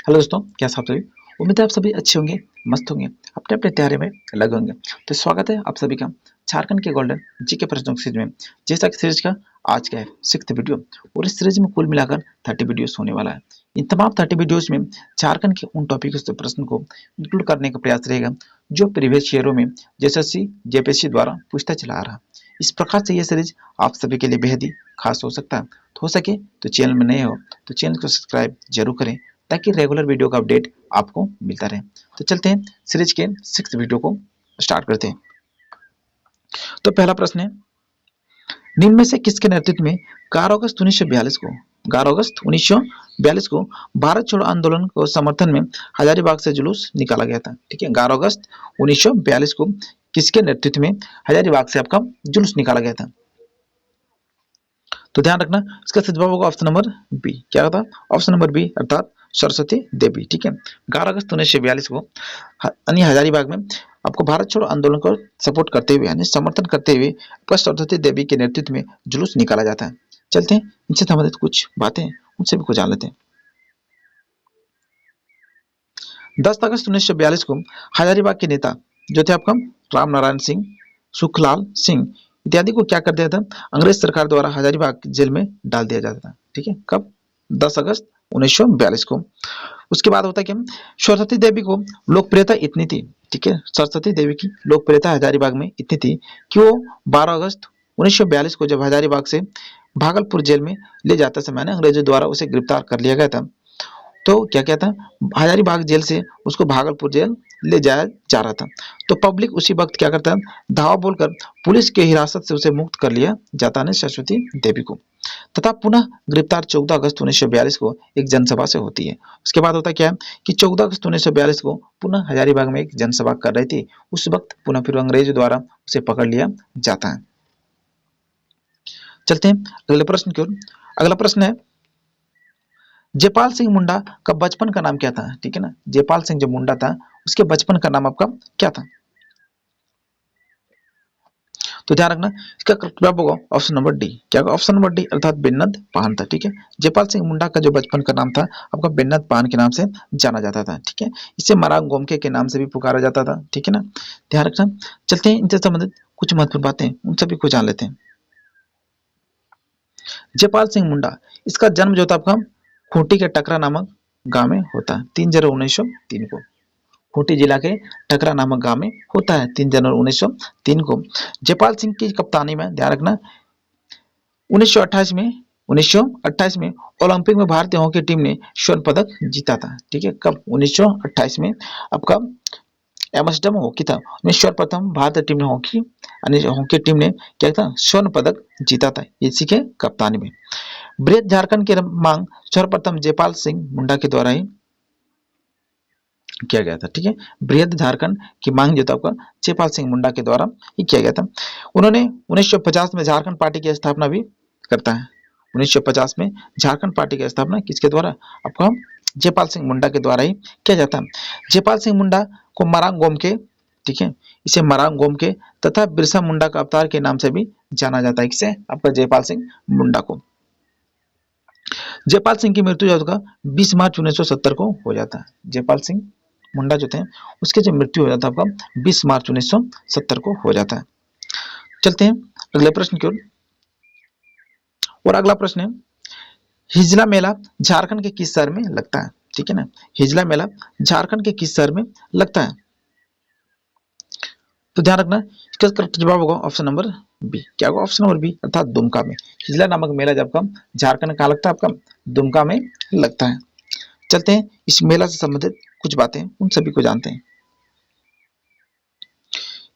Hello दोस्तों, कैसे आप सभी। उम्मीद है आप सभी अच्छे होंगे, मस्त होंगे, अपने अपने तैयारी में लगे होंगे। तो स्वागत है आप सभी का झारखंड के गोल्डन जीके प्रश्नों की सीरीज में। जैसा कि सीरीज का आज का है 6th वीडियो, और इस सीरीज में कुल मिलाकर 30 वीडियोस होने वाला है। इन तमाम 30 वीडियोस में झारखंड के उन टॉपिक से प्रश्न को इंक्लूड करने का प्रयास रहेगा जो प्रीवियस ईयरों में एसएससी जेपीएससी द्वारा पूछता चला आ रहा। इस प्रकार से यह सीरीज आप सभी के लिए बेहद ही खास हो सकता है। तो हो सके तो चैनल में नए हो तो चैनल को सब्सक्राइब जरूर करें ताकि रेगुलर वीडियो का अपडेट आपको मिलता रहे। तो चलते हैं सीरीज के 6th वीडियो को स्टार्ट करते हैं। तो पहला प्रश्न है, निम्न में से किसके नेतृत्व में 11 अगस्त 1942 को 11 अगस्त 1942 को भारत छोड़ो आंदोलन को समर्थन में हजारीबाग से जुलूस निकाला गया था। ठीक है, 11 अगस्त 1942 को किसके नेतृत्व में हजारीबाग से आपका जुलूस निकाला गया था। तो ध्यान रखना, इसका सही जवाब होगा ऑप्शन नंबर बी। क्या था? ऑप्शन नंबर बी, अर्थात सरस्वती देवी। ठीक है, 11 अगस्त 1942 को यानी हजारीबाग में आपको भारत छोड़ो आंदोलन को सपोर्ट करते हुए यानी समर्थन करते हुए आपका सरस्वती देवी के नेतृत्व में जुलूस निकाला जाता है। चलते हैं इनसे संबंधित कुछ बातें उनसे भी कुछ जान लेते हैं। 10 अगस्त 1942 को हजारीबाग के नेता जो थे आपका राम नारायण सिंह, सुखलाल सिंह इत्यादि को क्या कर दिया था, अंग्रेज सरकार द्वारा हजारीबाग जेल में डाल दिया जाता था। ठीक है, कब? 10 अगस्त 1942 को। उसके बाद होता है क्या, सरस्वती देवी को लोकप्रियता इतनी थी, ठीक है, सरस्वती देवी की लोकप्रियता हजारीबाग में इतनी थी कि वो 12 अगस्त 1942 को जब हजारीबाग से भागलपुर जेल में ले जाते समय ना अंग्रेजों द्वारा उसे गिरफ्तार कर लिया गया था। तो क्या क्या था, हजारीबाग जेल से उसको भागलपुर जेल ले जाया जा रहा था। तो पब्लिक उसी वक्त क्या करता है, धावा बोलकर पुलिस के हिरासत से उसे मुक्त कर लिया जाता है सरस्वती देवी को, तथा पुनः गिरफ्तार 14 अगस्त 1942 को एक जनसभा से होती है। उसके बाद होता क्या है कि 14 अगस्त 1942 को पुनः हजारीबाग में एक जनसभा कर रही थी, उस वक्त पुनः फिर अंग्रेजों द्वारा उसे पकड़ लिया जाता है। चलते हैं अगले प्रश्न की ओर। अगला प्रश्न है, जयपाल सिंह मुंडा का बचपन का नाम क्या था। ठीक है ना, जयपाल सिंह जो मुंडा था उसके बचपन का नाम आपका क्या था। तो ध्यान रखना, इसका जवाब होगा ऑप्शन नंबर डी। क्या होगा? ऑप्शन नंबर डी, अर्थात बेन्नद पान था। ठीक है, जयपाल सिंह मुंडा का जो बचपन का नाम था आपका बेन्नद पान के नाम से जाना जाता था। ठीक है, इसे मरांग गोमके के नाम से भी पुकारा जाता था। ठीक है ना, ध्यान रखना। चलते हैं इनसे संबंधित कुछ महत्वपूर्ण बातें उन सभी को जान लेते हैं। जयपाल सिंह मुंडा, इसका जन्म जो था आपका खूंटी के टकरा नामक गांव में होता है 3 जनवरी 1903 को। खूंटी जिला के टकरा नामक गांव में होता है 3 जनवरी 1903 को। जयपाल सिंह की कप्तानी में ध्यान रखना 1928 में 1928 में ओलंपिक में भारतीय हॉकी टीम ने स्वर्ण पदक जीता था। ठीक है, कब? 1928 में आपका एमएसडम हॉकी था, उसमें सर्वप्रथम भारतीय टीम ने हॉकी यानी हॉकी टीम ने क्या था, स्वर्ण पदक जीता था इसी के कप्तानी में। बृहद झारखंड की मांग सर्वप्रथम जयपाल सिंह मुंडा के द्वारा ही किया गया था। ठीक है, बृहद झारखंड की मांग जो था आपका जयपाल सिंह मुंडा के द्वारा ही किया गया था। उन्होंने 1950 में झारखंड पार्टी की स्थापना भी करता है। 1950 में झारखंड पार्टी की स्थापना किसके द्वारा, आपका जयपाल सिंह मुंडा के द्वारा ही किया जाता है। जयपाल सिंह मुंडा को मरांग गोमके, ठीक है, इसे मरांग गोमके तथा बिरसा मुंडा का अवतार के नाम से भी जाना जाता है। किसे? आपका जयपाल सिंह मुंडा को। जयपाल सिंह की मृत्यु जो होगा 20 मार्च 1970 को हो जाता है। जयपाल सिंह मुंडा जो थे उसके जो मृत्यु हो जाता है आपका 20 मार्च 1970 को हो जाता है। चलते हैं अगले प्रश्न की ओर। और अगला प्रश्न है, हिजला मेला झारखंड के किस शहर में लगता है। ठीक है ना, हिजला मेला झारखंड के किस शहर में लगता है। तो ध्यान रखना, इसका करेक्ट जवाब होगा ऑप्शन नंबर बी। क्या होगा? ऑप्शन नंबर बी, अर्थात दुमका में। हिजला नामक मेला जब का झारखंड कहाँ लगता है, आपका दुमका में लगता है। चलते हैं इस मेला से संबंधित कुछ बातें उन सभी को जानते हैं।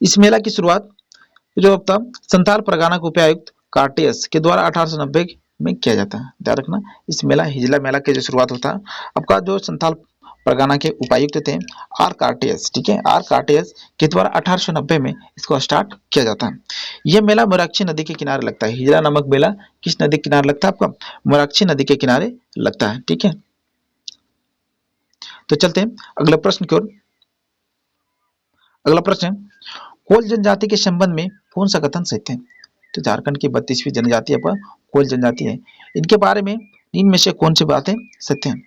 इस मेला की शुरुआत जो अब था संथाल परगना के उपायुक्त कार्टियस के द्वारा 1890 में किया जाता है। ध्यान रखना, इस मेला हिजला मेला की जो शुरुआत होता है आपका जो संथाल परगना के उपायुक्त थे आर कार्टियस, ठीक है, आर कार्टियस के द्वारा 1890 में इसको स्टार्ट किया जाता है। यह मेला मोराक्षी नदी के किनारे लगता है। हिजला नामक मेला किस नदी के किनारे लगता है आपका? मोराक्षी नदी के किनारे लगता है। ठीक है, तो चलते हैं अगले प्रश्न की ओर। अगला प्रश्न है, कोल जनजाति के संबंध में कौन सा कथन सत्य है। तो झारखंड की 32वीं जनजाति पर कोल जनजाति है, इनके बारे में इनमें से कौन सी बातें सत्य है।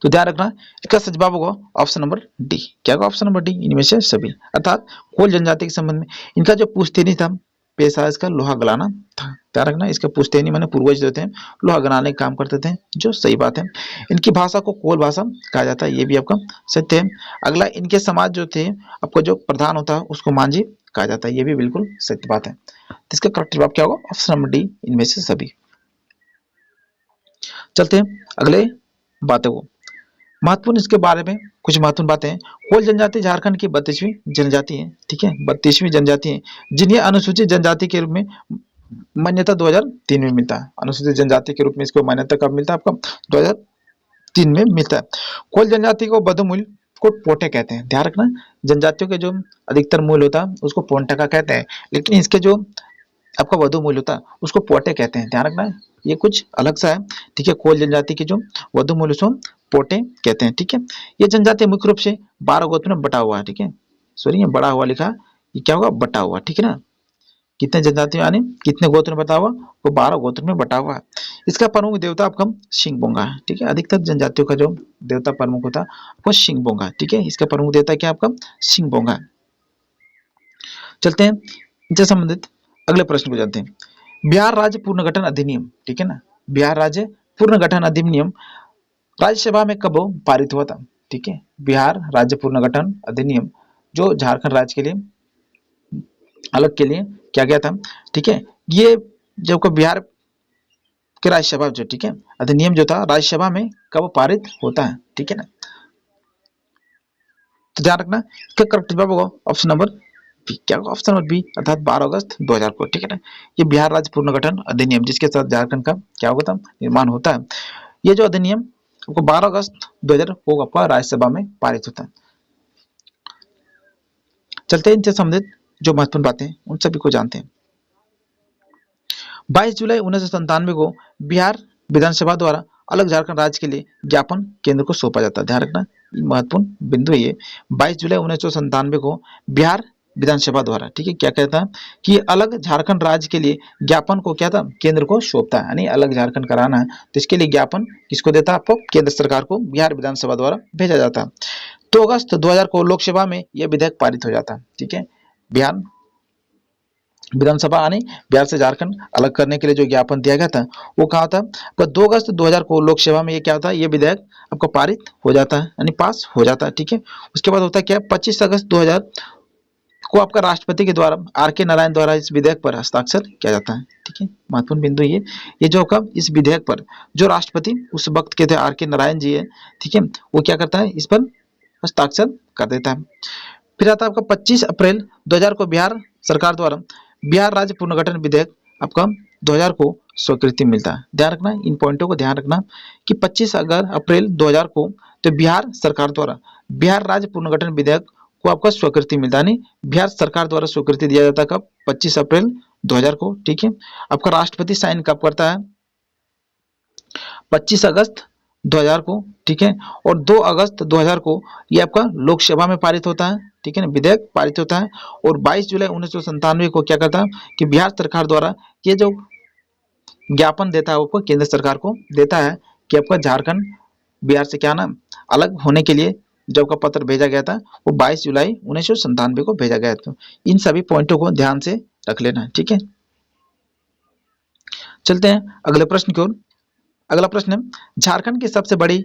तो ध्यान रखना इसका सही जवाब होगा ऑप्शन नंबर डी। क्या होगा ऑप्शन नंबर डी, इनमें से सभी। अर्थात कोल जनजाति के संबंध में इनका जो पुश्तैनी था पेशा इसका लोहा गलाना था। ध्यान रखना इसका पुश्तैनी माने पूर्वज जो थे लोहा गलाने का काम करते थे, जो सही बात है। इनकी भाषा को कोल भाषा कहा जाता है, ये भी आपका सत्य है। अगला, इनके समाज जो थे आपको जो प्रधान होता है उसको मांझी कहा जाता है, ये भी बिल्कुल सत्य बात है। तो इसका करेक्ट जवाब क्या होगा ऑप्शन नंबर डी, इनमें से सभी। चलते हैं अगले बातों को, महत्वपूर्ण इसके बारे में कुछ महत्वपूर्ण बातें हैं। कोल जनजाति झारखंड की 32वीं जनजाति है, ठीक है, 32वीं जनजाति है, जिन्हें अनुसूचित जनजाति के रूप में मान्यता 2003 में मिलता है। अनुसूचित जनजाति के रूप में इसको मान्यता कब मिलता है आपका 2003 में मिलता है। कोल जनजाति को बधमूल को पोटे कहते हैं। ध्यान रखना जनजातियों के जो अधिकतर मूल होता है उसको पोंटका कहते हैं, लेकिन इसके जो आपका वधु मूल्य होता है उसको पोटे कहते हैं। ध्यान रखना ये कुछ अलग सा है, ठीक है। कोल जनजाति के जो वधु मूल्य उसको पोटे कहते हैं, ठीक है। ये जनजाति मुख्य रूप से 12 गोत्र में बटा हुआ है, ठीक है। सॉरी ये बड़ा हुआ लिखा, ये क्या होगा बटा हुआ, ठीक है ना। कितने जनजाति यानी कितने गोत्र में बटा हुआ, वो 12 गोत्र में बटा हुआ है। इसका प्रमुख देवता आपका सिंहबोंगा है, ठीक है। अधिकतर जनजातियों का जो देवता प्रमुख होता है वो सिंहबोंगा, ठीक है। इसका प्रमुख देवता क्या आपका सिंहबोंगा है। चलते हैं इनसे संबंधित अगले प्रश्न को जानते हैं। बिहार राज्य पुनर्गठन अधिनियम, ठीक है ना, बिहार राज्य पुनर्गठन अधिनियम राज्यसभा में कब पारित हुआ था, ठीक है। बिहार राज्य पुनर्गठन अधिनियम जो झारखंड राज्य के लिए अलग के लिए क्या गया था, ठीक है। ये जब को बिहार के राज्यसभा जो, ठीक है, अधिनियम जो था राज्यसभा में कब पारित होता है, ठीक है ना। तो ध्यान रखना इसका करेक्ट जवाब होगा ऑप्शन नंबर बी। क्या होगा ऑप्शन नंबर बी, अर्थात 12 अगस्त 2000 को, ठीक है ना। ये बिहार राज्य पुनर्गठन अधिनियम जिसके साथ झारखंड का क्या होगा था निर्माण होता है। ये जो अधिनियम आपको 12 अगस्त 2000 को आपका राज्यसभा में पारित होता है। चलते हैं इनसे संबंधित जो महत्वपूर्ण बातें उन सभी को जानते हैं। 22 जुलाई 1997 को बिहार विधानसभा द्वारा अलग झारखंड राज्य के लिए ज्ञापन केंद्र को सौंपा जाता है। ध्यान रखना महत्वपूर्ण बिंदु है ये। 22 जुलाई 1997 को बिहार विधानसभा द्वारा, ठीक है, क्या कहता है कि अलग झारखंड राज्य के लिए ज्ञापन को क्या था केंद्र को सौंपता है, यानी अलग झारखंड कराना है तो इसके लिए ज्ञापन किसको देता है आपको केंद्र सरकार को बिहार विधानसभा द्वारा भेजा जाता है। 2 अगस्त 2000 को लोकसभा में यह विधेयक पारित हो जाता है, ठीक है। बिहार विधानसभा यानी बिहार से झारखंड अलग करने के लिए जो ज्ञापन दिया गया था वो कहा था 2 अगस्त 2000 को लोकसभा में ये क्या था ये विधेयक आपको पारित हो जाता है यानी पास हो जाता है, ठीक है। उसके बाद होता है क्या 25 अगस्त 2000 को आपका राष्ट्रपति के द्वारा आर.के. नारायण द्वारा इस विधेयक पर हस्ताक्षर किया जाता है, ठीक है। महत्वपूर्ण बिंदु ये जो कब इस विधेयक पर जो राष्ट्रपति उस वक्त के थे आर.के. नारायण जी है, ठीक है, वो क्या करता है इस पर हस्ताक्षर कर देता है। फिर आता है आपका 25 अप्रैल 2000 को बिहार सरकार द्वारा बिहार राज्य पुनर्गठन विधेयक आपका 2000 को स्वीकृति मिलता है। ध्यान रखना इन पॉइंटों को ध्यान रखना कि 25 अप्रैल 2000 को तो बिहार सरकार द्वारा बिहार राज्य पुनर्गठन विधेयक को आपका स्वीकृति मिलता है, नहीं बिहार सरकार द्वारा स्वीकृति दिया जाता है कब 25 अप्रैल 2000 को, ठीक है। आपका राष्ट्रपति साइन कब करता है 25 अगस्त 2000 को, ठीक है। और 2 अगस्त 2000 को ये आपका लोकसभा में पारित होता है, ठीक है ना, विधेयक पारित होता है। और 22 जुलाई 1997 को क्या करता है कि बिहार सरकार द्वारा ये जो ज्ञापन देता है वो केंद्र सरकार को देता है कि आपका झारखंड बिहार से क्या ना अलग होने के लिए जब का पत्र भेजा गया था वो 22 जुलाई 1997 को भेजा गया था। इन सभी पॉइंटों को ध्यान से रख लेना है, ठीक है। चलते हैं अगले प्रश्न की ओर। अगला प्रश्न है झारखंड की सबसे बड़ी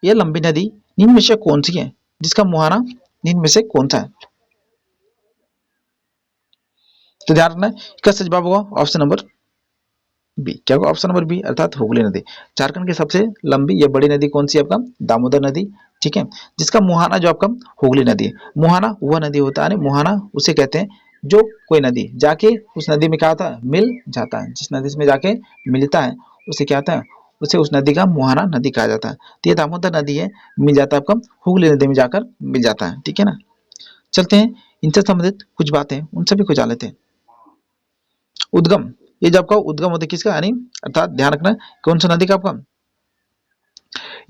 ये लंबी नदी निम्न में से कौन सी है जिसका मुहाना निम्न में से कौन सा है। तो ध्यान रखना इसका सही जवाब होगा ऑप्शन नंबर बी। क्या होगा ऑप्शन नंबर बी, अर्थात हुगली नदी। झारखंड की सबसे लंबी या बड़ी नदी कौन सी है आपका दामोदर नदी, ठीक है, जिसका मुहाना जो आपका हुगली नदी है। मुहाना वह नदी होता है, मुहाना उसे कहते हैं जो कोई नदी जाके उस नदी में क्या होता है मिल जाता है, जिस नदी में जाके मिलता है उसे क्या होता है उसे उस नदी का मुहाना नदी कहा जाता है। तो ये दामोदर नदी है मिल जाता है आपका हुगली नदी में जाकर मिल जाता है, ठीक है ना। चलते हैं इनसे संबंधित कुछ बातें उन सभी को जान लेते हैं। उद्गम, ये जो आपका उद्गम होता है किसका यानी अर्थात ध्यान रखना कौन सा नदी का आपका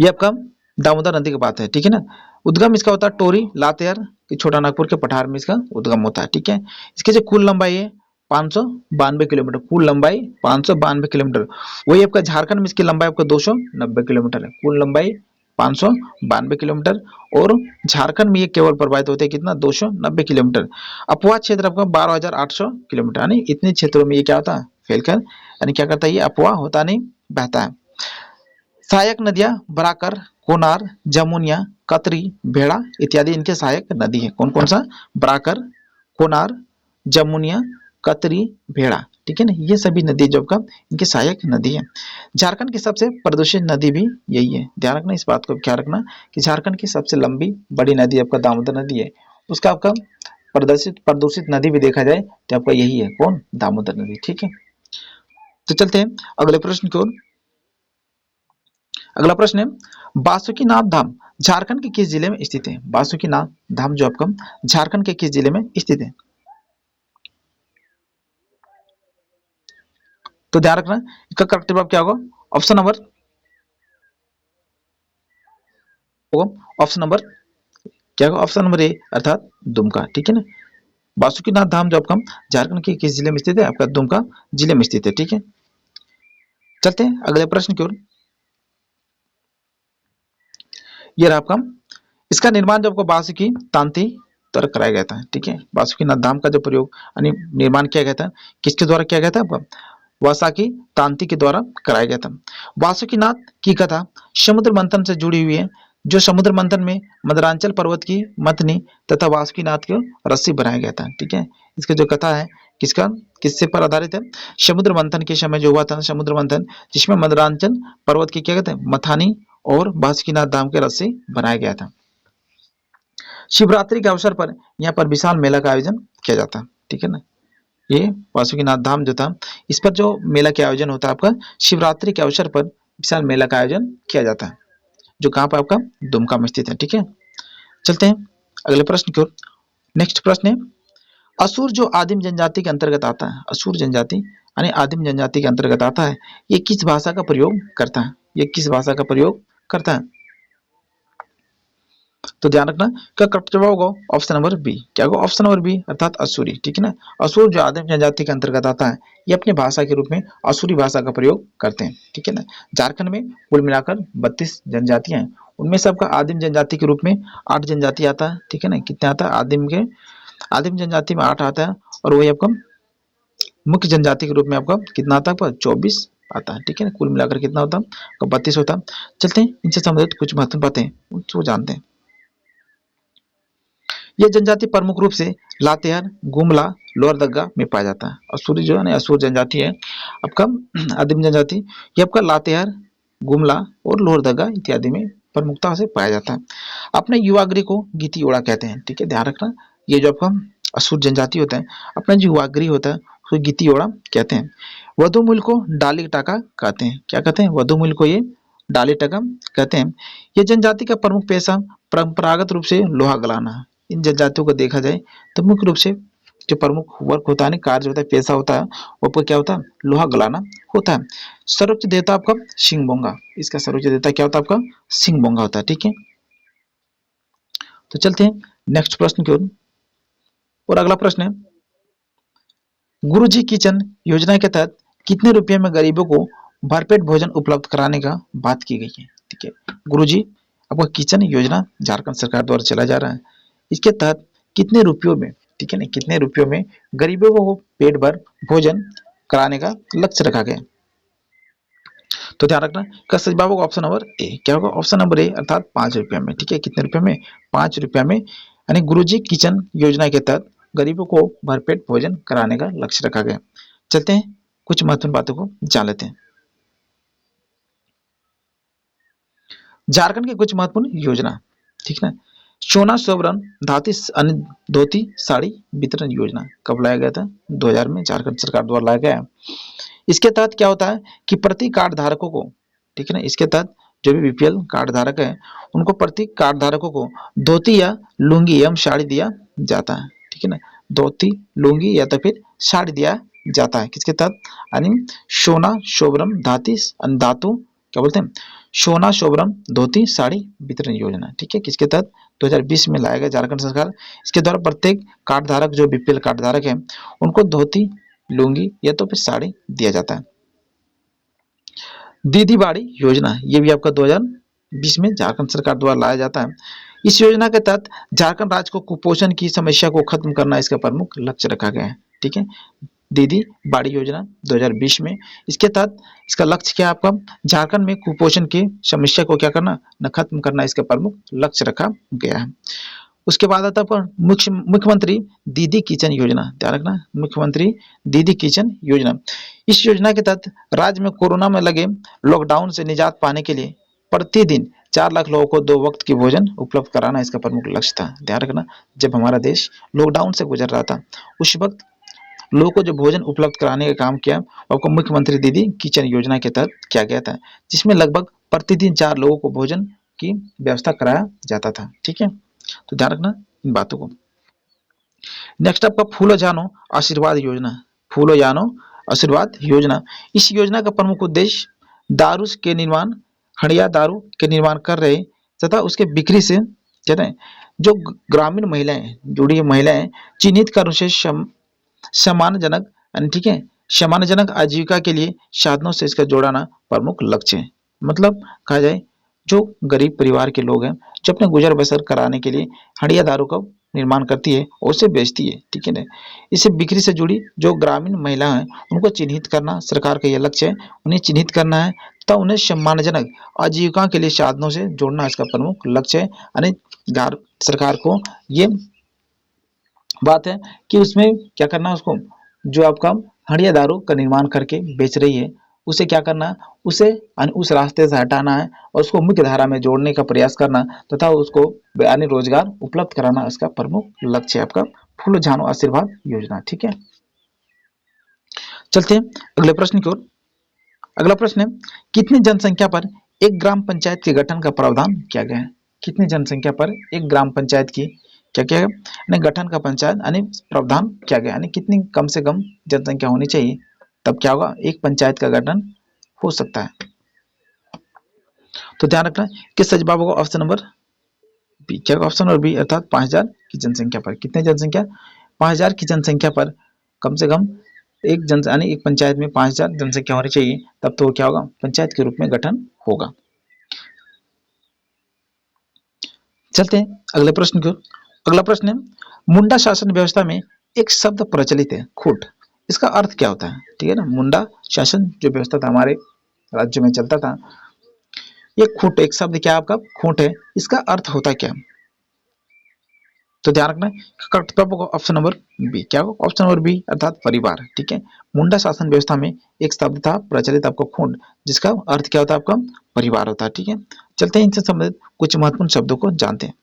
ये आपका दामोदर नदी की बात है, ठीक है ना। उद्गम इसका होता है टोरी लातेहार कि छोटा नागपुर के पठार में इसका उद्गम होता है, ठीक है। इसकी जो कुल लंबाई है 592 किलोमीटर, कुल लंबाई 592 किलोमीटर। वही आपका झारखंड में इसकी लंबाई आपका 290 किलोमीटर है, कुल लंबाई 592 किलोमीटर, और झारखंड में ये केवल प्रवाहित होते हैं कितना 290 किलोमीटर। अपवाद क्षेत्र आपका 12,800 किलोमीटर, यानी इतने क्षेत्रों में ये क्या होता है फैलकर, यानी क्या करता है ये अफवाह होता नहीं बहता है। सहायक नदियां बराकर, कोनार, जमुनिया, कतरी, भेड़ा इत्यादि इनके सहायक नदी है। कौन कौन सा? बराकर, कोनार, जमुनिया, कतरी, भेड़ा, ठीक है ना, ये सभी नदी जो आपका इनके सहायक नदी है। झारखंड की सबसे प्रदूषित नदी भी यही है, ध्यान रखना इस बात को, क्या रखना कि झारखंड की सबसे लंबी बड़ी नदी आपका दामोदर नदी है, उसका आपका प्रदूषित प्रदूषित नदी भी देखा जाए तो आपका यही है, कौन? दामोदर नदी, ठीक है। तो चलते हैं अगले प्रश्न की ओर। अगला प्रश्न है, बासुकीनाथ धाम झारखंड के किस जिले में स्थित है? बासुकीनाथ धाम जो आपका झारखंड के किस जिले में स्थित है? तो ध्यान रखना इसका करेक्ट जवाब क्या होगा? ऑप्शन नंबर ऑप्शन नंबर क्या होगा? ऑप्शन नंबर ए अर्थात दुमका, ठीक है ना। बासुकीनाथ धाम जो आपका झारखंड के किस जिले में स्थित है? आपका दुमका जिले में स्थित है, ठीक है। चलते हैं अगले प्रश्न की ओर। ये रहा आपका, इसका निर्माण जो आपको बासुकी तांती द्वारा कराया गया था, ठीक है। बासुकीनाथ धाम का जो प्रयोग यानी निर्माण किया गया था, किसके द्वारा किया गया था? आपका वासाकी तांती के द्वारा कराया गया था। वासुकीनाथ की कथा समुद्र मंथन से जुड़ी हुई है, जो समुद्र मंथन में मदरांचल पर्वत की मथनी तथा वासुकीनाथ को रस्सी बनाया गया था, ठीक है। इसका जो कथा है किसका किससे पर आधारित है? समुद्र मंथन के समय जो हुआ था समुद्र मंथन, जिसमें मदरांचल पर्वत की क्या कहते हैं मथानी और बासुकीनाथ धाम के रस्सी बनाया गया था। शिवरात्रि के अवसर पर यहाँ पर विशाल मेला का आयोजन किया जाता है, ठीक है ना। ये वासुकीनाथ धाम जो था, इस पर जो मेला के आयोजन होता है आपका शिवरात्रि के अवसर पर विशाल मेला का आयोजन किया जाता है, जो कहाँ पर आपका दुमका में स्थित है, ठीक है। चलते हैं अगले प्रश्न की ओर। नेक्स्ट प्रश्न है, असुर जो आदिम जनजाति के अंतर्गत आता है, असुर जनजाति यानी आदिम जनजाति के अंतर्गत आता है, ये किस भाषा का प्रयोग करता है? ये किस भाषा का प्रयोग करता है? तो ध्यान रखना क्या करेक्ट जवाब होगा? ऑप्शन नंबर बी, क्या होगा? ऑप्शन नंबर बी अर्थात असुरी, ठीक है ना। असुर जो आदिम जनजाति के अंतर्गत आता है, ये अपनी भाषा के रूप में असुरी भाषा का प्रयोग करते हैं, ठीक है ना। झारखंड में कुल मिलाकर 32 जनजातियां हैं, उनमें से आपका आदिम जनजाति के रूप में 8 जनजाति आता है, ठीक है ना। कितने आता है? आदिम जनजाति में 8 आता है, और वही आपका मुख्य जनजाति के रूप में आपका कितना आता है? आपका 24 आता है, ठीक है ना। कुल मिलाकर कितना होता है? 32 होता है। चलते हैं इनसे संबंधित कुछ महत्वपूर्ण बातें उसको जानते हैं। यह जनजाति प्रमुख रूप से लातेहार, गुमला, लोहरदगा में पाया जाता है। असुरी जो है ना असुर जनजाति है आपका आदिम जनजाति, ये आपका लातेहार, गुमला और लोहरदगा इत्यादि में प्रमुखता से पाया जाता है। अपने युवागृह को गीतियोड़ा कहते हैं, ठीक है, ध्यान रखना। ये जो आपका असुर जनजाति होता है, अपना जो युवागृह होता है उसको गीतियोड़ा कहते हैं। वधुमूल को डाली टाका कहते हैं, क्या कहते हैं? वधुमूल को ये डाली टाका कहते हैं। ये जनजाति का प्रमुख पेशा परंपरागत रूप से लोहा गलाना है। इन जनजातियों को देखा जाए तो मुख्य रूप से जो प्रमुख वर्क होता है ना, कार्य होता है, पेशा होता है, वो आपका क्या होता है? लोहा गलाना होता है। सर्वोच्च देवता आपका सिंहबोंगा, इसका सर्वोच्च देवता क्या होता है? आपका सिंहबोंगा होता है, ठीक है। तो चलते हैं नेक्स्ट प्रश्न की ओर। और अगला प्रश्न है, गुरुजी किचन योजना के तहत कितने रुपए में गरीबों को भरपेट भोजन उपलब्ध कराने का बात की गई है? ठीक है, गुरुजी आपका किचन योजना झारखंड सरकार द्वारा चला जा रहा है, इसके तहत कितने रुपयों में, ठीक है ना, कितने रुपयों में गरीबों को पेट भर भोजन कराने का लक्ष्य रखा गया? तो ध्यान रखना का सही जवाब होगा ऑप्शन नंबर ए, क्या होगा? ऑप्शन नंबर ए अर्थात 5 रुपया में, ठीक है। कितने रुपए में? 5 रुपया में, यानी गुरुजी किचन योजना के तहत गरीबों को भरपेट भोजन कराने का लक्ष्य रखा गया। चलते हैं कुछ महत्वपूर्ण बातों को जान लेते हैं। झारखंड की कुछ महत्वपूर्ण योजना, ठीक है ना। सोना सोवरन धोती साड़ी वितरण योजना कब लाया गया था? 2000 में झारखंड सरकार द्वारा लाया गया है। इसके तहत क्या होता है कि प्रति कार्ड धारकों को, ठीक है ना, इसके तहत जो भी बीपीएल कार्ड धारक है उनको प्रति कार्ड धारकों को धोती या लुंगी एवं साड़ी दिया जाता है, ठीक है ना। धोती, लुंगी या तो फिर साड़ी दिया जाता है, किसके तहत? यानी सोना शोभरम धातु क्या बोलते हैं? सोना शोभरम धोती साड़ी वितरण योजना, ठीक है, किसके तहत? 2020 में लाया गया झारखंड सरकार। इसके द्वारा प्रत्येक कार्ड धारक जो बीपीएल कार्ड धारक है उनको धोती, लुंगी या तो फिर साड़ी दिया जाता है। दीदी बाड़ी योजना, ये भी आपका 2020 में झारखंड सरकार द्वारा लाया जाता है। इस योजना के तहत झारखंड राज्य को कुपोषण की समस्या को खत्म करना इसका प्रमुख लक्ष्य रखा गया है। ठीक है, दीदी बाड़ी योजना 2020 में, इसके तहत इसका लक्ष्य क्या है आपका, झारखंड में कुपोषण की समस्या को क्या करना, न खत्म करना इसका प्रमुख लक्ष्य रखा गया है। उसके बाद आता है मुख्यमंत्री दीदी किचन योजना, ध्यान रखना, मुख्यमंत्री दीदी किचन योजना। इस योजना के तहत राज्य में कोरोना में लगे लॉकडाउन से निजात पाने के लिए प्रतिदिन 4 लाख लोगों को 2 वक्त की भोजन उपलब्ध कराना इसका प्रमुख लक्ष्य था। ध्यान रखना, जब हमारा देश लॉकडाउन से गुजर रहा था उस वक्त लोगों को जो भोजन उपलब्ध कराने का काम किया आपको मुख्यमंत्री दीदी किचन योजना के तहत किया गया था, जिसमें लगभग प्रतिदिन 4 लोगों को भोजन की व्यवस्था कराया जाता था। ठीक है, तो ध्यान रखना इन बातों को। नेक्स्ट आपका फूलो जानो आशीर्वाद योजना, फूलो जानो आशीर्वाद योजना। इस योजना का प्रमुख उद्देश्य दारू के निर्माण, हंडिया दारू के निर्माण कर रहे तथा उसके बिक्री से कहते हैं जो ग्रामीण महिलाएं जुड़ी महिलाएं चिन्हित कर उसे सम्मानजनक, ठीक है, सम्मानजनक आजीविका के लिए साधनों से इसका जोड़ना प्रमुख लक्ष्य है। मतलब कहा जाए जो गरीब परिवार के लोग हैं जो अपने गुजर बसर कराने के लिए हंडिया दारू का निर्माण करती है और उसे बेचती है। ठीक है ना, इसे बिक्री से जुड़ी जो ग्रामीण महिला हैं उनको चिन्हित करना सरकार का यह लक्ष्य है, उन्हें चिन्हित करना है तथा उन्हें सम्मानजनक आजीविका के लिए साधनों से जोड़ना इसका प्रमुख लक्ष्य है। यानी सरकार को ये बात है कि उसमें क्या करना है, उसको जो आपका हंडिया दारू का निर्माण करके बेच रही है उसे क्या करना है, उसे उस रास्ते से हटाना है और उसको मुख्य धारा में जोड़ने का प्रयास करना तथा उसको यानी रोजगार उपलब्ध कराना इसका प्रमुख लक्ष्य है आपका फूलो जानो आशीर्वाद योजना। ठीक है, चलते हैं अगले प्रश्न की ओर। अगला प्रश्न है, कितनी जनसंख्या पर एक ग्राम पंचायत के गठन का प्रावधान किया गया है। कितनी जनसंख्या पर एक ग्राम पंचायत की क्या क्या है गठन का पंचायत यानी प्रावधान किया गया, यानी कितनी कम से कम जनसंख्या होनी चाहिए तब क्या होगा, एक पंचायत का गठन हो सकता है। तो ध्यान रखना किस सही जवाब होगा, ऑप्शन नंबर बी, क्या ऑप्शन नंबर बी, अर्थात 5000 की जनसंख्या पर, कितने जनसंख्या, 5000 की जनसंख्या पर कम से कम एक यानी एक पंचायत में 5000 जनसंख्या होनी चाहिए तब तो क्या होगा, पंचायत के रूप में गठन होगा। चलते हैं अगले प्रश्न की ओर। अगला प्रश्न है, मुंडा शासन व्यवस्था में एक शब्द प्रचलित है, खूंट, इसका अर्थ क्या होता है। ठीक है ना, मुंडा शासन जो व्यवस्था था हमारे राज्य में चलता था, ये खूंट एक शब्द क्या आपका खूंट है, इसका अर्थ होता क्या। तो ध्यान रखना करेक्ट जवाब होगा ऑप्शन नंबर बी, क्या होगा ऑप्शन नंबर बी, अर्थात परिवार। ठीक है, मुंडा शासन व्यवस्था में एक शब्द था प्रचलित आपका खूंट, जिसका अर्थ क्या होता है आपका परिवार होता है। ठीक है, चलते हैं इनसे संबंधित कुछ महत्वपूर्ण शब्दों को जानते हैं।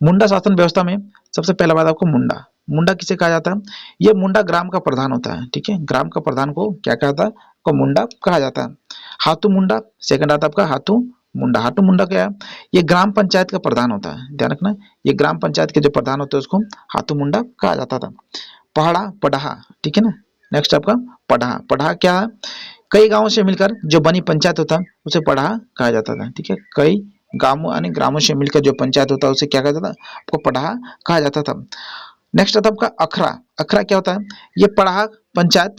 मुंडा शासन व्यवस्था में सबसे पहला बात आपको मुंडा, मुंडा किसे कहा जाता है, ये मुंडा ग्राम का प्रधान होता है। ठीक है, ग्राम का प्रधान को क्या कहता है, को मुंडा कहा जाता है। हाथू मुंडा सेकंड आता है आपका हाथू मुंडा, हाथू मुंडा क्या है, ये ग्राम पंचायत का प्रधान होता है। ध्यान रखना, ये ग्राम पंचायत के जो प्रधान होते हैं उसको हाथू मुंडा कहा जाता था। पहाड़ा पढ़ा, ठीक है ना, नेक्स्ट आपका पढ़ा, पढ़ा क्या है, कई गांवों से मिलकर जो बनी पंचायत होता है उसे पढ़ा कहा जाता था। ठीक है, कई गांवों यानी ग्रामों से मिलकर जो पंचायत होता है उसे क्या कहता था, आपको पढ़ा कहा जाता था। नेक्स्ट आता है आपका अखड़ा, अखड़ा क्या होता है, ये पढ़ा पंचायत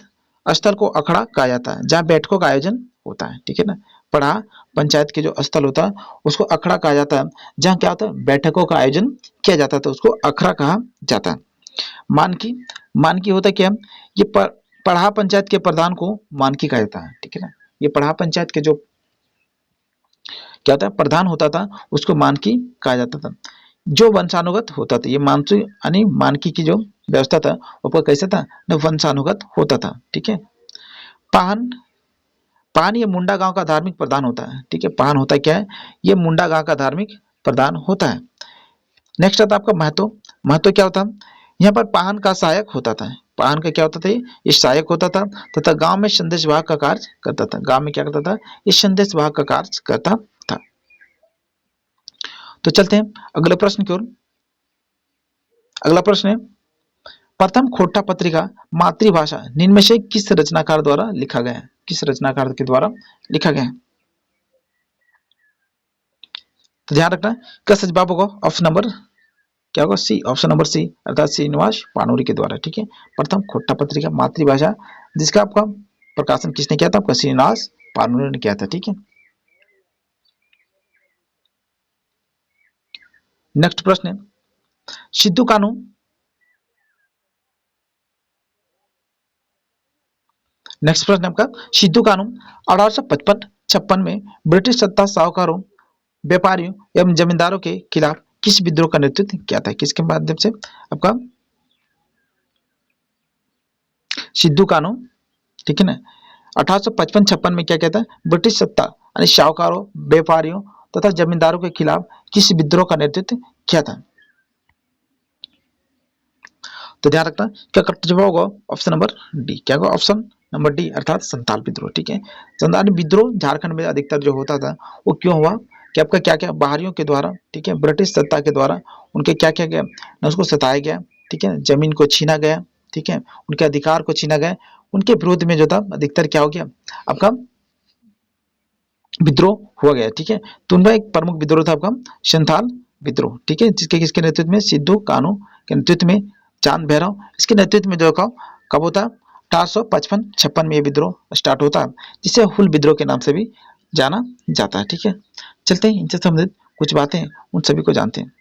स्थल को अखड़ा कहा जाता है जहाँ बैठकों का आयोजन होता है। ठीक है ना, पढ़ा पंचायत के जो स्थल होता है उसको अखड़ा कहा जाता है, जहाँ क्या होता है बैठकों का आयोजन किया जाता है तो उसको अखड़ा कहा जाता है। मानकी, मानकी होता क्या, ये पढ़ा पंचायत के प्रधान को मानकी कहा जाता है। ठीक है ना, ये पढ़ा पंचायत के जो क्या होता है प्रधान होता था उसको मानकी कहा जाता था। जो वंशानुगत होता था, ये मानसी यानी मानकी की जो व्यवस्था था वो कैसा था न वंशानुगत होता था। ठीक है, पाहन, पाहन ये मुंडा गांव का धार्मिक प्रधान होता है। ठीक है, पाहन होता क्या है, ये मुंडा गांव का धार्मिक प्रधान होता है। नेक्स्ट आता है आपका महतो, महतो क्या होता है, यहाँ पर पाहन का सहायक होता था, पाहन का क्या होता था, ये सहायक होता था तथा गांव में संदेश वाहक का कार्य करता था, गांव में क्या करता था, ये संदेश वाहक का कार्य करता था। तो चलते हैं अगले प्रश्न की ओर। अगला प्रश्न है, प्रथम खोटा पत्रिका मातृभाषा निम्न में से किस रचनाकार द्वारा लिखा गया है, किस रचनाकार के द्वारा लिखा गया है। तो ध्यान रखना क्या सच जवाब होगा, ऑप्शन नंबर क्या होगा सी, ऑप्शन नंबर सी, अर्थात श्रीनिवास पानूरी के द्वारा। ठीक है, प्रथम खोटा पत्रिका मातृभाषा जिसका आपका प्रकाशन किसने किया था, आपका श्रीनिवास पानूरी ने किया था। ठीक है, नेक्स्ट प्रश्न है, सिद्धू कानू नेक्स्ट प्रश्न आपका, सिद्धू कानू 1855-56 में ब्रिटिश सत्ता साहूकारों, व्यापारियों एवं जमींदारों के खिलाफ किस विद्रोह का नेतृत्व किया था? किसके माध्यम से? आपका सिद्धू कानू, ठीक है ना, 1855-56 में क्या कहता है? ब्रिटिश सत्ता यानी साहूकारों, व्यापारियों तथा जमींदारों के खिलाफ किस विद्रोह का नेतृत्व किया था? तो ध्यान रखना, क्या करेक्ट जवाब होगा? Option number D. क्या होगा? ऑप्शन नंबर डी, अर्थात संथाल विद्रोह। ठीक है, संथाल विद्रोह झारखंड में अधिकतर जो होता था वो क्यों हुआ कि आपका क्या क्या बाहरियों के द्वारा, ठीक है, ब्रिटिश सत्ता के द्वारा उनके क्या क्या गया न, उसको सताया गया, ठीक है, जमीन को छीना गया, ठीक है, उनके अधिकार को छीना गया, उनके विरोध में जो था अधिकतर क्या हो गया आपका विद्रोह हुआ गया। ठीक है, तो उनका एक प्रमुख विद्रोह था आपका संथाल विद्रोह। ठीक है, जिसके किसके नेतृत्व में? सिद्धू कानू के नेतृत्व में, चांद भैरव इसके नेतृत्व में जो कब होता है? 1855-56 में ये विद्रोह स्टार्ट होता है, जिसे हुल विद्रोह के नाम से भी जाना जाता है। ठीक है, चलते हैं इनसे संबंधित कुछ बातें उन सभी को जानते हैं।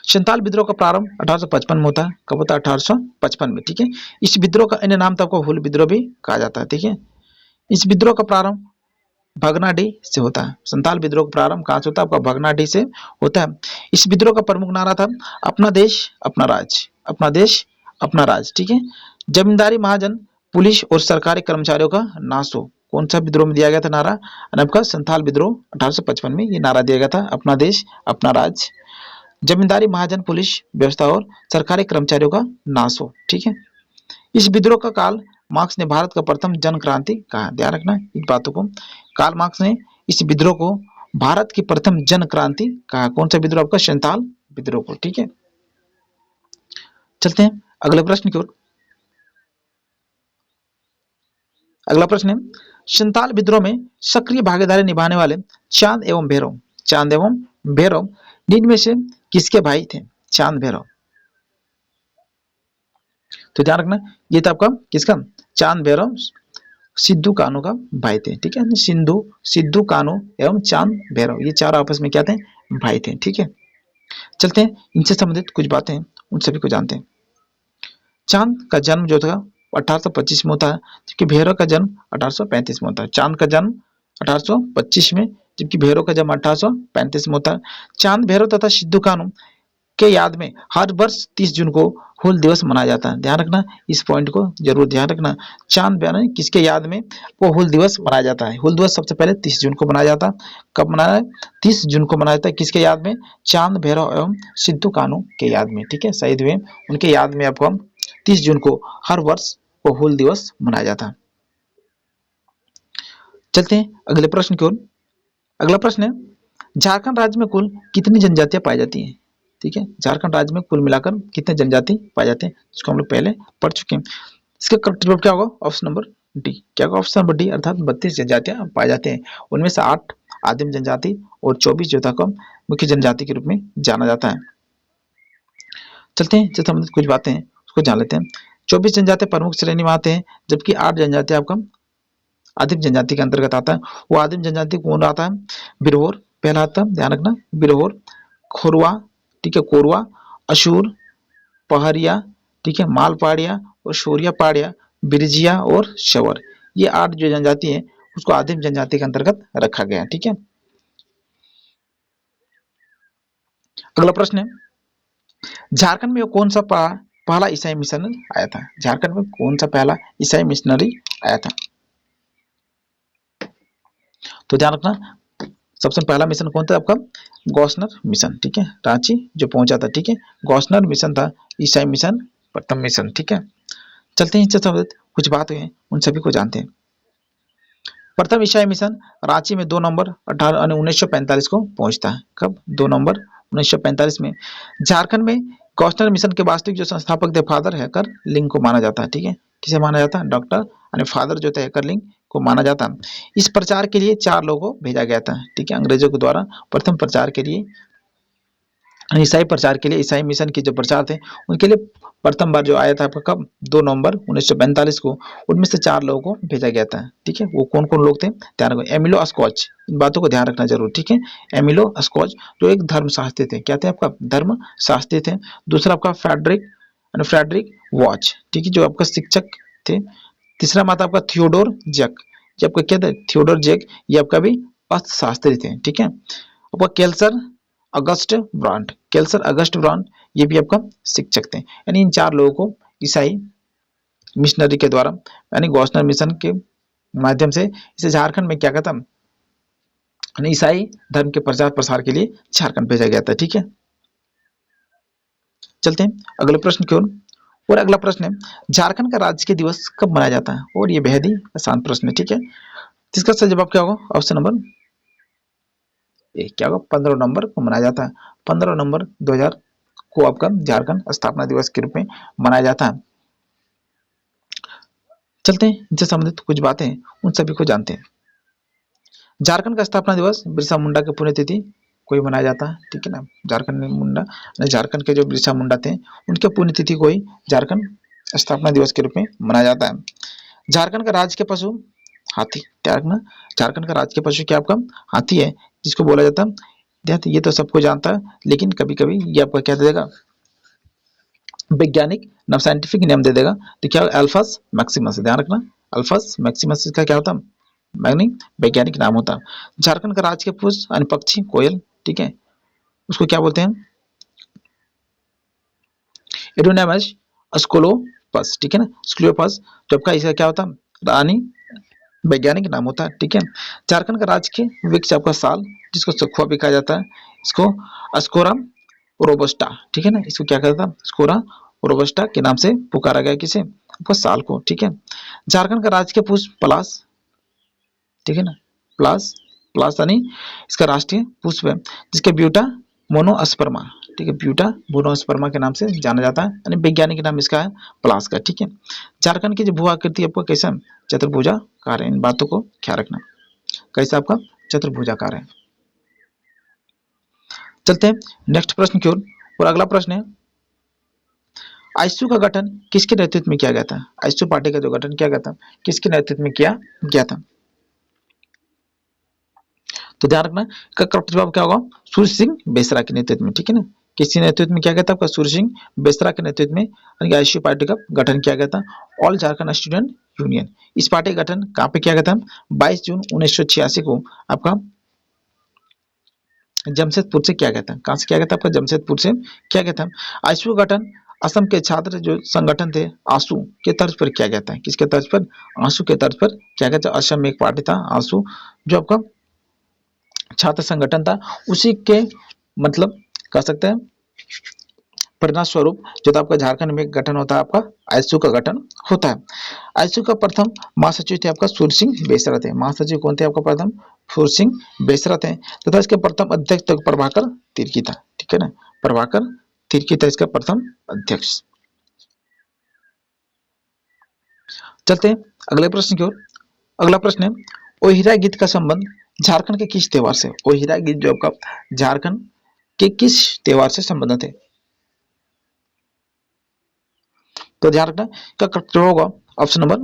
संथाल विद्रोह का प्रारंभ 1855 में होता है। कब होता है? 1855 में। ठीक है, इस विद्रोह का अन्य नाम तो आपको हुल विद्रोह भी कहा जाता है। ठीक है, इस विद्रोह का प्रारंभ भगनाडीह से होता है। संथाल विद्रोह का प्रारंभ कहाँ से होता है? आपका भगनाडीह से होता है। इस विद्रोह का प्रमुख नारा था अपना देश अपना राज, अपना देश अपना राज। ठीक है, जमींदारी महाजन, पुलिस और सरकारी कर्मचारियों का नाश हो। कौन सा विद्रोह में दिया गया था नारा? और आपका संथाल विद्रोह 1855 में ये नारा दिया गया था, अपना देश अपना राज, जमींदारी महाजन, पुलिस व्यवस्था और सरकारी कर्मचारियों का नाश हो। ठीक है, इस विद्रोह का काल मार्क्स ने भारत का प्रथम जन क्रांति कहा। ध्यान रखना इन बातों को। कार्ल मार्क्स ने इस विद्रोह को भारत की प्रथम जन क्रांति कहा। कौन सा विद्रोह? आपका संथाल विद्रोह को। ठीक है, चलते हैं अगले प्रश्न की ओर। अगला प्रश्न है, संथाल विद्रोह में सक्रिय भागीदारी निभाने वाले चांद एवं भैरव, चांद एवं भैरव निम्न में से किसके भाई थे? चांद भैरव। तो ध्यान रखना, ये था आपका किसका? चांद भैरव सिद्धू कानू का भाई थे। ठीक है, सिद्धू कानू एवं चांद भैरव ये चार आपस में क्या थे? भाई थे। ठीक है, चलते हैं इनसे संबंधित कुछ बातें उन सभी को जानते हैं। चांद का जन्म जो था 1825 में होता है, जबकि भैरव का जन्म 1835 में होता है। चांद का जन्म 1825 में, जबकि भैरव का जन्म 1835 में होता है। चांद भैरव तथा सिद्धू कानू के याद में हर वर्ष 30 जून को हुल दिवस मनाया जाता है। ध्यान रखना, इस पॉइंट को जरूर ध्यान रखना। चांद भैरव किसके याद में वो हुल दिवस मनाया जाता है? हुल दिवस सबसे पहले 30 जून को मनाया जाता है। कब मनाया है? 30 जून को मनाया जाता है। किसके याद में? चांद भैरव एवं सिद्धू कानू के याद में। ठीक है, शहीद हुए उनके याद में आपको 30 जून को हर वर्ष वो हुल दिवस मनाया जाता है। चलते हैं अगले प्रश्न की ओर। अगला प्रश्न है, झारखंड राज्य में कुल कितनी जनजातियां पाई जाती हैं? ठीक है, झारखंड राज्य में कुल मिलाकर कितने जनजाति पाए जाते हैं, जिसको हम लोग पहले पढ़ चुके हैं। इसका करेक्ट जवाब क्या होगा? Option number D. क्या होगा? ऑप्शन नंबर डी, अर्थात 32 जनजातियां पाए जाते हैं। उनमें से 8 आदिम जनजाति और 24 जो था को मुख्य जनजाति के रूप में जाना जाता है। चलते हैं जिससे संबंधित कुछ बातें हैं उसको जान लेते हैं। 24 जनजाति प्रमुख श्रेणी में आते हैं, जबकि 8 जनजाति आपका आदिम जनजाति के अंतर्गत आता है। वो आदिम जनजाति कौन आता है? बिरहोर पहला आता है, ध्यान रखना, बिरहोर, खोरवा, ठीक है, कोरवा, अशूर, पहरिया, ठीक है, मालपाड़िया और शोरिया पाड़िया, बिरजिया और शवर, ये 8 जो जनजाति है उसको आदिम जनजाति के अंतर्गत रखा गया है। ठीक है, अगला प्रश्न है, झारखंड में कौन सा पहला ईसाई मिशन आया था? झारखंड में कौन सा पहला ईसाई मिशनरी आया था? तो ध्यान रखना, सबसे पहला मिशन कौन था आपका? गौसनर मिशन। ठीक है, रांची जो पहुंचा था। ठीक है, गौसनर मिशन था ईसाई मिशन प्रथम मिशन। ठीक है, चलते हैं इनसे संबंधित कुछ बात हैं उन सभी को जानते हैं। प्रथम ईसाई मिशन रांची में 2 नवंबर 1945 को पहुंचता है। कब? 2 नवंबर 1945 में। झारखंड में गौसनर मिशन के वास्तविक जो संस्थापक थे फादर हैकर लिंग को माना जाता है। ठीक है, किसे माना जाता है? डॉक्टर यानी फादर जो थे हैकर लिंग को माना जाता है। इस प्रचार के लिए 4 लोगों को भेजा गया था। ठीक है, अंग्रेजों के द्वारा प्रथम प्रचार के लिए ईसाई प्रचार के लिए, ईसाई मिशन के जो प्रचार थे उनके लिए प्रथम बार जो आया था आपका कब, 2 नवंबर 1945 को। उनमें से 4 लोगों को भेजा गया था। ठीक है, वो कौन कौन लोग थे ध्यान रखो। एमिलो अस्कॉच, इन बातों को ध्यान रखना जरूर। ठीक है, एमिलो अस्कॉच जो एक धर्मशास्त्री थे, क्या थे आपका, धर्मशास्त्री थे। दूसरा आपका फ्रेडरिक वॉच, ठीक है, जो आपका शिक्षक थे। तीसरा माता आपका थियोडोर जैक, ये आपका क्या थे, थियोडोर जैक, ये आपका भी अर्थशास्त्री थे। ठीक है, आपका केल्सर अगस्ट ब्रांड, ये भी आपका शिक्षक थे। यानी इन 4 लोगों को ईसाई मिशनरी के द्वारा, यानी गॉस्नर मिशन के माध्यम से इसे झारखंड में क्या कहता, यानी ईसाई धर्म के प्रचार प्रसार के लिए झारखंड भेजा गया था। ठीक है, चलते हैं अगले प्रश्न की ओर। और अगला प्रश्न है, झारखंड का राजकीय दिवस कब मनाया जाता है? और ये बेहद ही आसान प्रश्न है। ठीक है, इसका सही जवाब क्या होगा, ऑप्शन नंबर ए, क्या होगा, 15 नवंबर को मनाया जाता है। 15 नवंबर 2000 को आपका झारखंड स्थापना दिवस के रूप में मनाया जाता है। चलते हैं इनसे संबंधित कुछ बातें उन सभी को जानते हैं। झारखंड का स्थापना दिवस बिरसा मुंडा की पुण्यतिथि को ही मनाया जाता है। ठीक है ना, झारखंड के जो बिरसा मुंडा थे उनके पुण्यतिथि को ही झारखंड स्थापना दिवस के रूप में मनाया जाता है। झारखंड का राज्य के पशु हाथी, क्या रखना, झारखंड का राज्य के पशु क्या आपका हाथी है, जिसको बोला जाता है, ये तो सबको जानता है, लेकिन कभी कभी ये आपका क्या दे देगा, वैज्ञानिक नाम, साइंटिफिक नेम दे देगा। तो क्या अल्फास मैक्सिमस, ध्यान रखना, अल्फास मैक्सिमस इसका क्या होता है, वैज्ञानिक नाम होता है। झारखंड का राज्य के पुष्प यानी पक्षी कोयल, ठीक है, उसको क्या बोलते हैं, एडोनेमस अस्कोलोपस, ठीक है ना, स्क्लियोपस, जो आपका इसका क्या होता है, रानी वैज्ञानिक नाम होता है। ठीक है, झारखंड का राजकीय वृक्ष आपका साल, जिसको सखुआ भी कहा जाता है, इसको अस्कोरा रोबस्टा, ठीक है ना, इसको क्या कहता था, स्कोरा रोबस्टा के नाम से पुकारा गया, किसे, आपका साल को। ठीक है, झारखंड का राजकीय पुष्प पलास, ठीक है ना, प्लास प्लास यानी इसका राष्ट्रीय पुष्प है, जिसके ब्यूटा मोनोस्पर्मा, ठीक है, ब्यूटा मोनोस्पर्मा के नाम से जाना जाता है, यानी वैज्ञानिक नाम इसका है प्लास का। ठीक है, झारखंड की जो भू आकृति आपका कैसा, चतुर्भुजाकार है, इन बातों को ख्याल रखना, कैसा आपका चतुर्भुजाकार है। चलते हैं नेक्स्ट प्रश्न की ओर। और अगला प्रश्न है, आईएसयू का गठन किसके नेतृत्व में किया गया था? आईएसयू पार्टी का जो गठन किया गया था किसके नेतृत्व में किया गया था? तो ध्यान रखना, इसका करेक्ट जवाब क्या होगा, सूर्य सिंह बेसरा के नेतृत्व में। ठीक है ना, किसके नेतृत्व में किया गया था, आपका सूर्य सिंह बेसरा के नेतृत्व में आईएसयू पार्टी का गठन किया गया था, ऑल झारखंड स्टूडेंट यूनियन। इस पार्टी का गठन कहाँ पे किया गया था, 22 जून 1986 को आपका जमशेदपुर से किया गया था। कहाँ से किया गया था, आपका जमशेदपुर से किया गया था। आईएसयू का गठन असम के छात्र जो संगठन थे आंसू के तर्ज पर किया गया था। किसके तर्ज पर, आंसू के तर्ज पर किया गया था। असम में एक पार्टी था आंसू, जो आपका छात्र संगठन था, उसी के मतलब कह सकते हैं परिणाम स्वरूप जो था आपका झारखंड में गठन होता है, आपका आईएसयू का गठन होता है। आईएसयू का प्रथम महासचिव थे आपका सूर्य सिंह बेसरा थे। महासचिव कौन थे आपका प्रथम, सूर्य सिंह बेसरा थे, तथा इसके प्रथम अध्यक्ष तक प्रभाकर तिर्की था। ठीक है ना, प्रभाकर तिर्की था इसका प्रथम अध्यक्ष। चलते हैं अगले प्रश्न की ओर। अगला प्रश्न है, ओहिरा गीत का संबंध झारखंड के किस त्योहार से? ओहिरा गीत जो आपका झारखंड के किस त्योहार से संबंधित है? तो ध्यान रखना, क्या करेक्ट होगा, ऑप्शन नंबर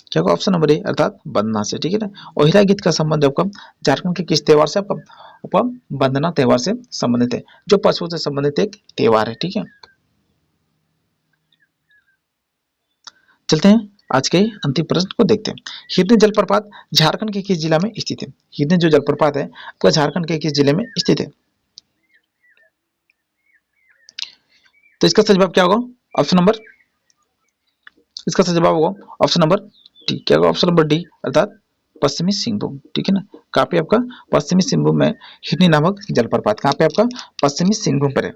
क्या होगा, ऑप्शन नंबर ए अर्थात वंदना से। ठीक है ना, ओहिरा गीत का संबंध आपका झारखंड के किस त्योहार से, आपका वंदना त्योहार से संबंधित है, जो पशुओं से संबंधित एक त्योहार है। ठीक है, चलते हैं आज के अंतिम प्रश्न को देखते हैं। हिरनी जलप्रपात झारखंड के किस जिला में स्थित है? हिरनी जो जलप्रपात है आपका झारखंड के किस जिले में स्थित है? तो इसका सही जवाब क्या होगा, ऑप्शन नंबर, इसका सही जवाब होगा ऑप्शन नंबर डी। क्या होगा, ऑप्शन नंबर डी अर्थात पश्चिमी सिंहभूम। ठीक है ना, कहाँ पे आपका पश्चिमी सिंहभूम में हिरनी नामक जलप्रपात, कहाँ पे आपका पश्चिमी सिंहभूम पर है।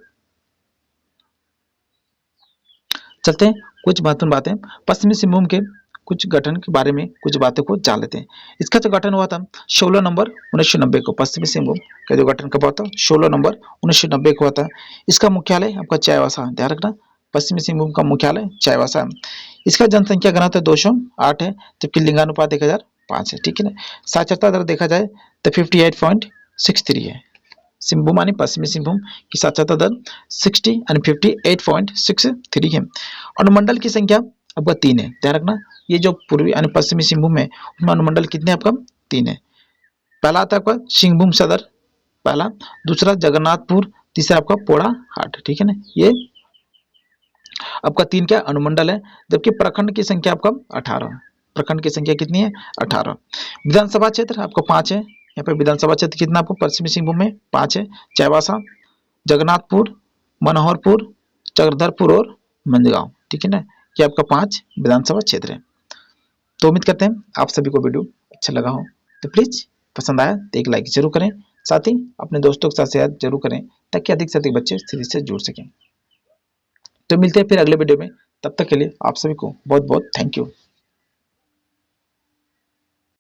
चलते हैं कुछ महत्वपूर्ण बातें पश्चिमी सिंहभूम के कुछ गठन के बारे में कुछ बातों को जान लेते हैं। इसका जो गठन हुआ था 16 नवंबर 1990 को, पश्चिमी सिंहभूम का जो गठन कब हुआ था, 16 नवंबर 1990 को हुआ था। इसका मुख्यालय आपका चाईबासा, ध्यान रखना, पश्चिमी सिंहभूम का मुख्यालय चाईबासा है। इसका जनसंख्या घनत्व 208 है, जबकि लिंगानुपात 1005 है। ठीक है ना, साक्षरता दर देखा जाए तो 58.63 है। सिंहभूम यानी पश्चिमी सिंहभूम की साक्षरता दर 60 यानी 58.63 है। अनुमंडल की संख्या आपका 3 है, ध्यान रखना। ये जो पूर्वी यानी पश्चिमी सिंहभूम है उसमें अनुमंडल कितने आपका 3 है। पहला आता है आपका सिंहभूम सदर, पहला, दूसरा जगन्नाथपुर, तीसरा आपका पोड़ा हाट, ठीक है ना। ये आपका 3 क्या अनुमंडल है, जबकि प्रखंड की संख्या आपका 18। प्रखंड की संख्या कितनी है 18। विधानसभा क्षेत्र आपको 5 है। यहाँ पे विधानसभा क्षेत्र कितना आपको पश्चिमी सिंहभूम में 5 है। चाईबासा, जगन्नाथपुर, मनोहरपुर, चक्रधरपुर और मंझगांव, ठीक है ना। ये आपका 5 विधानसभा क्षेत्र है। तो उम्मीद करते हैं आप सभी को वीडियो अच्छा लगा हो, तो प्लीज पसंद आया तो एक लाइक जरूर करें, साथ ही अपने दोस्तों के साथ शेयर जरूर करें ताकि अधिक से अधिक बच्चे सीरीज से जुड़ सकें। तो मिलते हैं फिर अगले वीडियो में, तब तक के लिए आप सभी को बहुत बहुत थैंक यू।